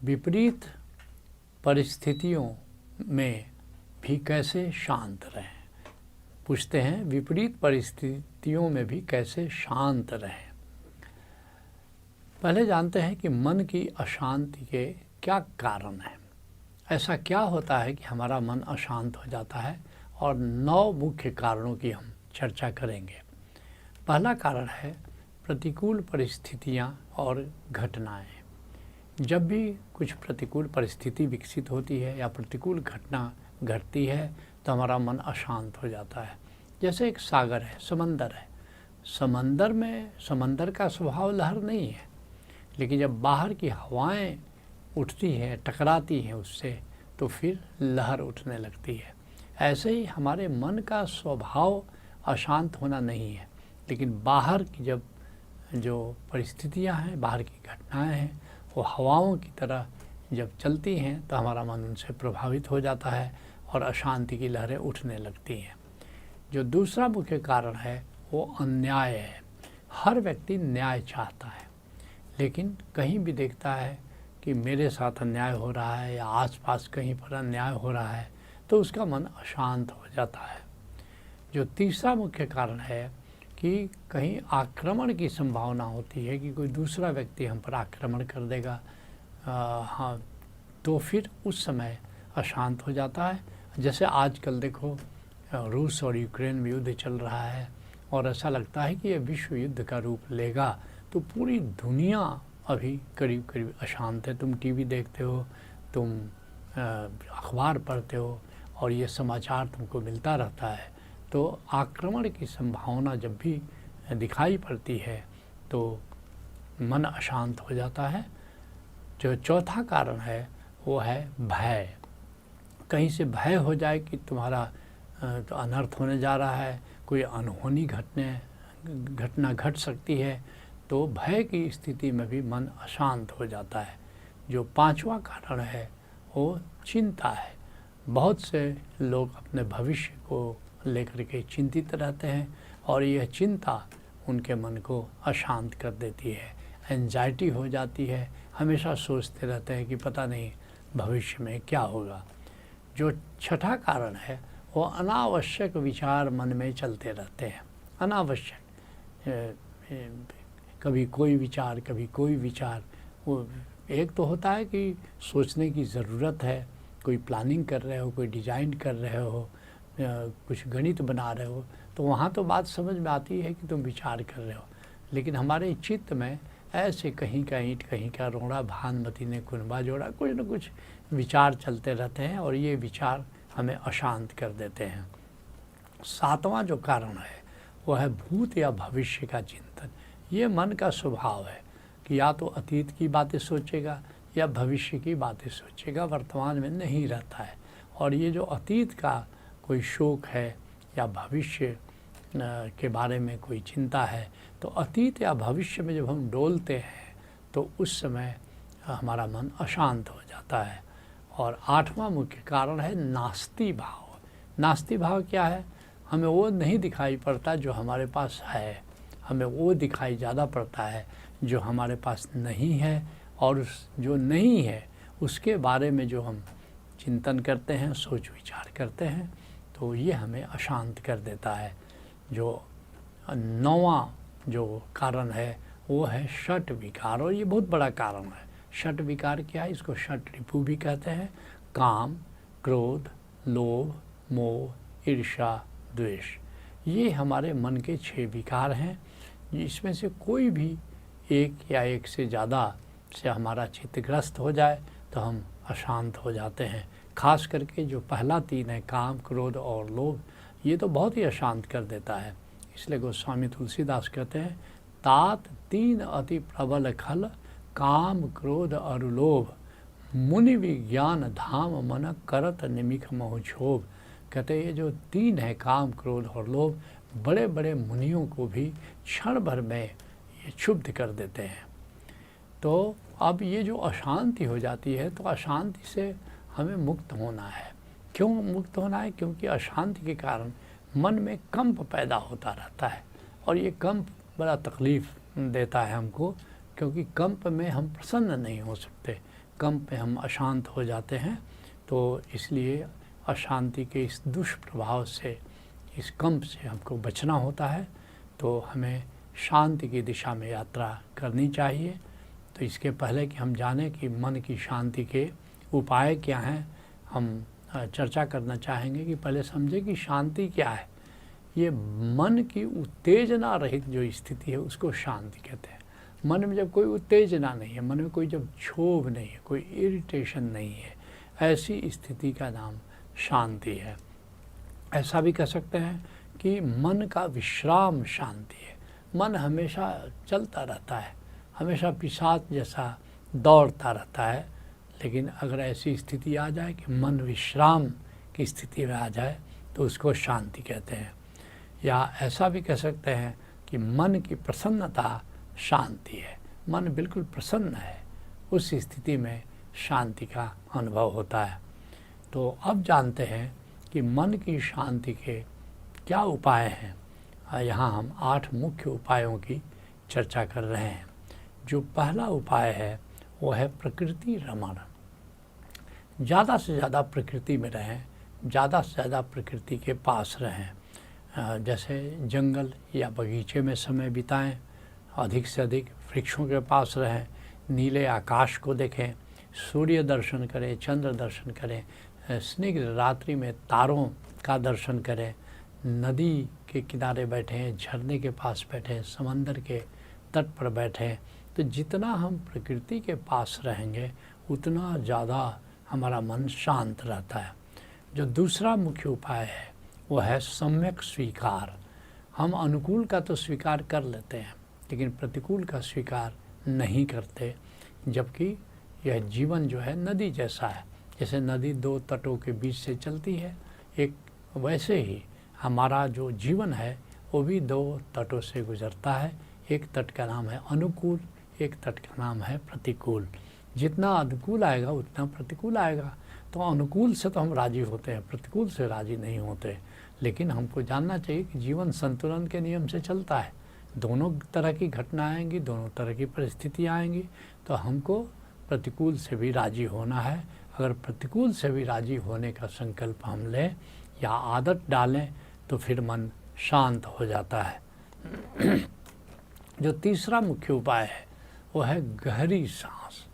विपरीत परिस्थितियों में भी कैसे शांत रहें। पूछते हैं विपरीत परिस्थितियों में भी कैसे शांत रहें। पहले जानते हैं कि मन की अशांति के क्या कारण हैं। ऐसा क्या होता है कि हमारा मन अशांत हो जाता है, और 9 मुख्य कारणों की हम चर्चा करेंगे। पहला कारण है प्रतिकूल परिस्थितियां और घटनाएं। जब भी कुछ प्रतिकूल परिस्थिति विकसित होती है या प्रतिकूल घटना घटती है तो हमारा मन अशांत हो जाता है। जैसे एक सागर है, समंदर है। समंदर का स्वभाव लहर नहीं है, लेकिन जब बाहर की हवाएं उठती हैं, टकराती हैं उससे, तो फिर लहर उठने लगती है। ऐसे ही हमारे मन का स्वभाव अशांत होना नहीं है, लेकिन बाहर की जब जो परिस्थितियां हैं, बाहर की घटनाएं हैं, वो हवाओं की तरह जब चलती हैं तो हमारा मन उनसे प्रभावित हो जाता है और अशांति की लहरें उठने लगती हैं। जो दूसरा मुख्य कारण है वो अन्याय है। हर व्यक्ति न्याय चाहता है, लेकिन कहीं भी देखता है कि मेरे साथ अन्याय हो रहा है या आसपास कहीं पर अन्याय हो रहा है तो उसका मन अशांत हो जाता है। जो तीसरा मुख्य कारण है कि कहीं आक्रमण की संभावना होती है कि कोई दूसरा व्यक्ति हम पर आक्रमण कर देगा, तो फिर उस समय अशांत हो जाता है। जैसे आजकल देखो रूस और यूक्रेन में युद्ध चल रहा है और ऐसा लगता है कि ये विश्व युद्ध का रूप लेगा, तो पूरी दुनिया अभी करीब करीब अशांत है। तुम टीवी देखते हो, तुम अखबार पढ़ते हो और ये समाचार तुमको मिलता रहता है, तो आक्रमण की संभावना जब भी दिखाई पड़ती है तो मन अशांत हो जाता है। जो चौथा कारण है वो है भय। कहीं से भय हो जाए कि तुम्हारा तो अनर्थ होने जा रहा है, कोई अनहोनी घटना घट सकती है, तो भय की स्थिति में भी मन अशांत हो जाता है। जो पांचवा कारण है वो चिंता है। बहुत से लोग अपने भविष्य को लेकर के चिंतित रहते हैं और यह चिंता उनके मन को अशांत कर देती है। एंजाइटी हो जाती है, हमेशा सोचते रहते हैं कि पता नहीं भविष्य में क्या होगा। जो छठा कारण है वो अनावश्यक विचार मन में चलते रहते हैं। अनावश्यक, कभी कोई विचार कभी कोई विचार। वो एक तो होता है कि सोचने की ज़रूरत है, कोई प्लानिंग कर रहे हो, कोई डिज़ाइन कर रहे हो, कुछ गणित बना रहे हो, तो वहाँ तो बात समझ में आती है कि तुम विचार कर रहे हो, लेकिन हमारे चित्त में ऐसे कहीं का ईंट कहीं का रोड़ा, भानुमती ने कुनबा जोड़ा, कुछ न कुछ विचार चलते रहते हैं और ये विचार हमें अशांत कर देते हैं। सातवां जो कारण है वो है भूत या भविष्य का चिंतन। ये मन का स्वभाव है कि या तो अतीत की बातें सोचेगा या भविष्य की बातें सोचेगा, वर्तमान में नहीं रहता है। और ये जो अतीत का कोई शोक है या भविष्य के बारे में कोई चिंता है, तो अतीत या भविष्य में जब हम डोलते हैं तो उस समय हमारा मन अशांत हो जाता है। और आठवां मुख्य कारण है नास्ति भाव। नास्ति भाव क्या है? हमें वो नहीं दिखाई पड़ता जो हमारे पास है, हमें वो दिखाई ज़्यादा पड़ता है जो हमारे पास नहीं है, और उस जो नहीं है उसके बारे में जो हम चिंतन करते हैं, सोच विचार करते हैं, तो ये हमें अशांत कर देता है। जो नौवां जो कारण है वो है षट विकार, और ये बहुत बड़ा कारण है। षट विकार क्या है? इसको षट रिपु भी कहते हैं। काम, क्रोध, लोभ, मोह, ईर्ष्या, द्वेष, ये हमारे मन के 6 विकार हैं। इसमें से कोई भी एक या एक से ज़्यादा से हमारा चित्तग्रस्त हो जाए तो हम अशांत हो जाते हैं। खास करके जो पहला 3 है, काम, क्रोध और लोभ, ये तो बहुत ही अशांत कर देता है। इसलिए गोस्वामी तुलसीदास कहते हैं, तात 3 अति प्रबल खल, काम, क्रोध और लोभ, मुनि विज्ञान धाम मन करत निमिख मोह क्षोभ। कहते हैं ये जो 3 है, काम, क्रोध और लोभ, बड़े बड़े मुनियों को भी क्षण भर में ये क्षुब्ध कर देते हैं। तो अब ये जो अशांति हो जाती है, तो अशांति से हमें मुक्त होना है। क्यों मुक्त होना है? क्योंकि अशांति के कारण मन में कंप पैदा होता रहता है, और ये कंप बड़ा तकलीफ़ देता है हमको, क्योंकि कंप में हम प्रसन्न नहीं हो सकते। कंप में हम अशांत हो जाते हैं। तो इसलिए अशांति के इस दुष्प्रभाव से, इस कंप से हमको बचना होता है। तो हमें शांति की दिशा में यात्रा करनी चाहिए। तो इसके पहले कि हम जानें कि मन की शांति के उपाय क्या हैं, हम चर्चा करना चाहेंगे कि पहले समझें कि शांति क्या है। ये मन की उत्तेजना रहित जो स्थिति है उसको शांति कहते हैं। मन में जब कोई उत्तेजना नहीं है, मन में कोई जब क्षोभ नहीं है, कोई इरिटेशन नहीं है, ऐसी स्थिति का नाम शांति है। ऐसा भी कह सकते हैं कि मन का विश्राम शांति है। मन हमेशा चलता रहता है, हमेशा पिशाच जैसा दौड़ता रहता है, लेकिन अगर ऐसी स्थिति आ जाए कि मन विश्राम की स्थिति में आ जाए तो उसको शांति कहते हैं। या ऐसा भी कह सकते हैं कि मन की प्रसन्नता शांति है। मन बिल्कुल प्रसन्न है, उस स्थिति में शांति का अनुभव होता है। तो अब जानते हैं कि मन की शांति के क्या उपाय हैं। यहाँ हम 8 मुख्य उपायों की चर्चा कर रहे हैं। जो पहला उपाय है वो है प्रकृति रमण। ज़्यादा से ज़्यादा प्रकृति में रहें, ज़्यादा से ज़्यादा प्रकृति के पास रहें। जैसे जंगल या बगीचे में समय बिताएं, अधिक से अधिक वृक्षों के पास रहें, नीले आकाश को देखें, सूर्य दर्शन करें, चंद्र दर्शन करें, स्निग्ध रात्रि में तारों का दर्शन करें, नदी के किनारे बैठें, झरने के पास बैठें, समंदर के तट पर बैठें। तो जितना हम प्रकृति के पास रहेंगे उतना ज़्यादा हमारा मन शांत रहता है। जो दूसरा मुख्य उपाय है वो है सम्यक स्वीकार। हम अनुकूल का तो स्वीकार कर लेते हैं लेकिन प्रतिकूल का स्वीकार नहीं करते, जबकि यह जीवन जो है नदी जैसा है। जैसे नदी 2 तटों के बीच से चलती है, एक वैसे ही हमारा जो जीवन है वो भी 2 तटों से गुजरता है। एक तट का नाम है अनुकूल, एक तट का नाम है प्रतिकूल। जितना अनुकूल आएगा उतना प्रतिकूल आएगा। तो अनुकूल से तो हम राजी होते हैं, प्रतिकूल से राजी नहीं होते। लेकिन हमको जानना चाहिए कि जीवन संतुलन के नियम से चलता है। दोनों तरह की घटनाएं आएंगी, दोनों तरह की परिस्थितियाँ आएंगी, तो हमको प्रतिकूल से भी राजी होना है। अगर प्रतिकूल से भी राजी होने का संकल्प हम लें या आदत डालें तो फिर मन शांत हो जाता है। जो तीसरा मुख्य उपाय है वो है गहरी सांस।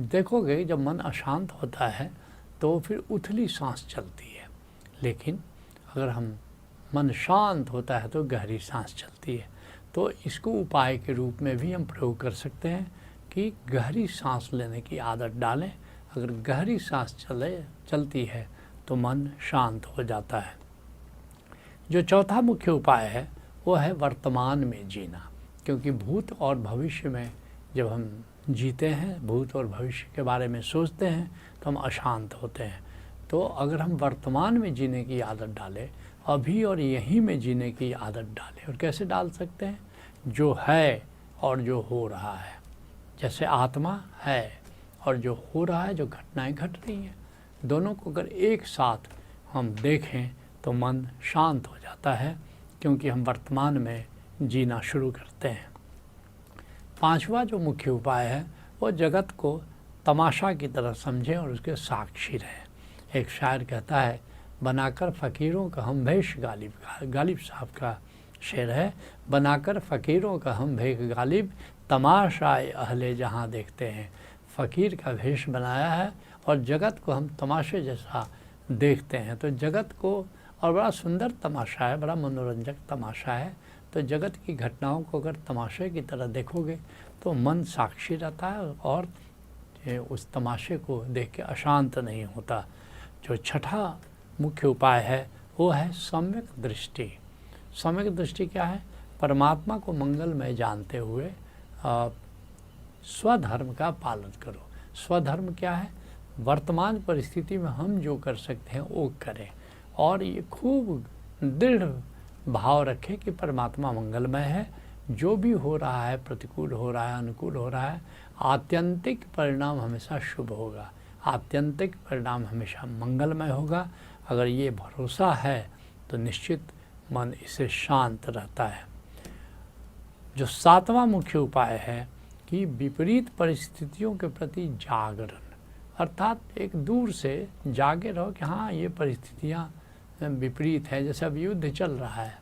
देखोगे जब मन अशांत होता है तो फिर उथली सांस चलती है, लेकिन अगर हम मन शांत होता है तो गहरी सांस चलती है। तो इसको उपाय के रूप में भी हम प्रयोग कर सकते हैं कि गहरी सांस लेने की आदत डालें। अगर गहरी सांस चलती है तो मन शांत हो जाता है। जो चौथा मुख्य उपाय है वो है वर्तमान में जीना, क्योंकि भूत और भविष्य में जब हम जीते हैं, भूत और भविष्य के बारे में सोचते हैं तो हम अशांत होते हैं। तो अगर हम वर्तमान में जीने की आदत डालें, अभी और यहीं में जीने की आदत डालें, और कैसे डाल सकते हैं? जो है और जो हो रहा है, जैसे आत्मा है और जो हो रहा है, जो घटनाएं घट रही हैं, दोनों को अगर एक साथ हम देखें तो मन शांत हो जाता है, क्योंकि हम वर्तमान में जीना शुरू करते हैं। पांचवा जो मुख्य उपाय है वो जगत को तमाशा की तरह समझें और उसके साक्षी रहें। एक शायर कहता है, बनाकर फ़कीरों का हम भेष गालिब, गालिब साहब का शेर है, बनाकर फ़कीरों का हम भेष गालिब, तमाशाए अहले जहाँ देखते हैं। फ़कीर का भेष बनाया है और जगत को हम तमाशे जैसा देखते हैं। तो जगत को, और बड़ा सुंदर तमाशा है, बड़ा मनोरंजक तमाशा है। तो जगत की घटनाओं को अगर तमाशे की तरह देखोगे तो मन साक्षी रहता है और उस तमाशे को देख के अशांत नहीं होता। जो छठा मुख्य उपाय है वो है सम्यक दृष्टि। सम्यक दृष्टि क्या है? परमात्मा को मंगलमय जानते हुए स्वधर्म का पालन करो। स्वधर्म क्या है? वर्तमान परिस्थिति में हम जो कर सकते हैं वो करें, और ये खूब दृढ़ भाव रखें कि परमात्मा मंगलमय है। जो भी हो रहा है, प्रतिकूल हो रहा है, अनुकूल हो रहा है, आत्यंतिक परिणाम हमेशा शुभ होगा, आत्यंतिक परिणाम हमेशा मंगलमय होगा। अगर ये भरोसा है तो निश्चित मन इससे शांत रहता है। जो सातवां मुख्य उपाय है कि विपरीत परिस्थितियों के प्रति जागरण। अर्थात एक दूर से जागे रहो कि हाँ ये परिस्थितियाँ विपरीत हैं। जैसे अब युद्ध चल रहा है,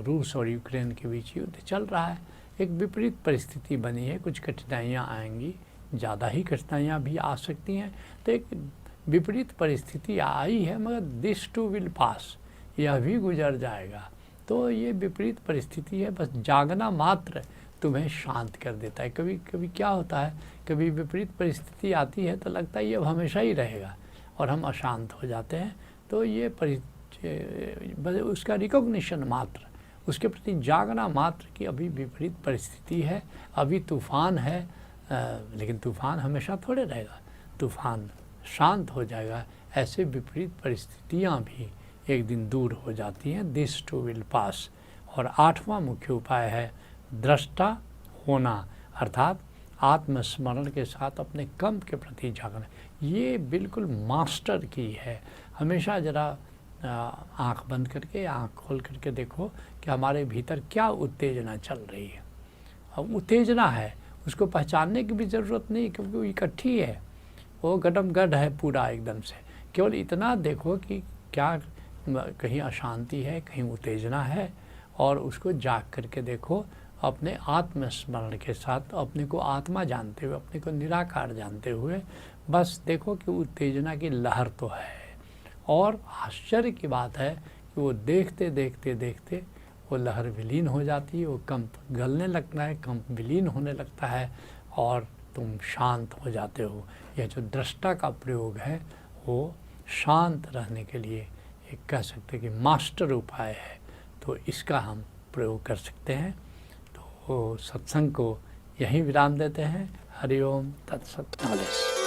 रूस और यूक्रेन के बीच युद्ध चल रहा है, एक विपरीत परिस्थिति बनी है, कुछ कठिनाइयाँ आएंगी, ज़्यादा ही कठिनाइयाँ भी आ सकती हैं। तो एक विपरीत परिस्थिति आई है, मगर दिस टू विल पास, यह भी गुजर जाएगा। तो ये विपरीत परिस्थिति है, बस जागना मात्र तुम्हें शांत कर देता है। कभी कभी क्या होता है, कभी विपरीत परिस्थिति आती है तो लगता है ये अब हमेशा ही रहेगा और हम अशांत हो जाते हैं। तो ये उसका रिकॉग्निशन मात्र, उसके प्रति जागना मात्र कि अभी विपरीत परिस्थिति है, अभी तूफ़ान है, लेकिन तूफ़ान हमेशा थोड़े रहेगा, तूफ़ान शांत हो जाएगा। ऐसे विपरीत परिस्थितियाँ भी एक दिन दूर हो जाती हैं, दिस टू विल पास। और 8वां मुख्य उपाय है दृष्टा होना, अर्थात आत्मस्मरण के साथ अपने कर्म के प्रति जागना। ये बिल्कुल मास्टर की है। हमेशा ज़रा आँख बंद करके, आँख खोल करके देखो कि हमारे भीतर क्या उत्तेजना चल रही है। अब उत्तेजना है, उसको पहचानने की भी ज़रूरत नहीं, क्योंकि वो इकट्ठी है, वो गडमगड है पूरा एकदम से। केवल इतना देखो कि क्या कहीं अशांति है, कहीं उत्तेजना है, और उसको जाग करके देखो अपने आत्मस्मरण के साथ, अपने को आत्मा जानते हुए, अपने को निराकार जानते हुए। बस देखो कि उत्तेजना की लहर तो है, और आश्चर्य की बात है कि वो देखते देखते देखते वो लहर विलीन हो जाती है, वो कंप गलने लगता है, कंप विलीन होने लगता है, और तुम शांत हो जाते हो। यह जो दृष्टा का प्रयोग है वो शांत रहने के लिए एक कह सकते हैं कि मास्टर उपाय है। तो इसका हम प्रयोग कर सकते हैं। तो सत्संग को यहीं विराम देते हैं। हरि ओम तत्सत। नॉलेज।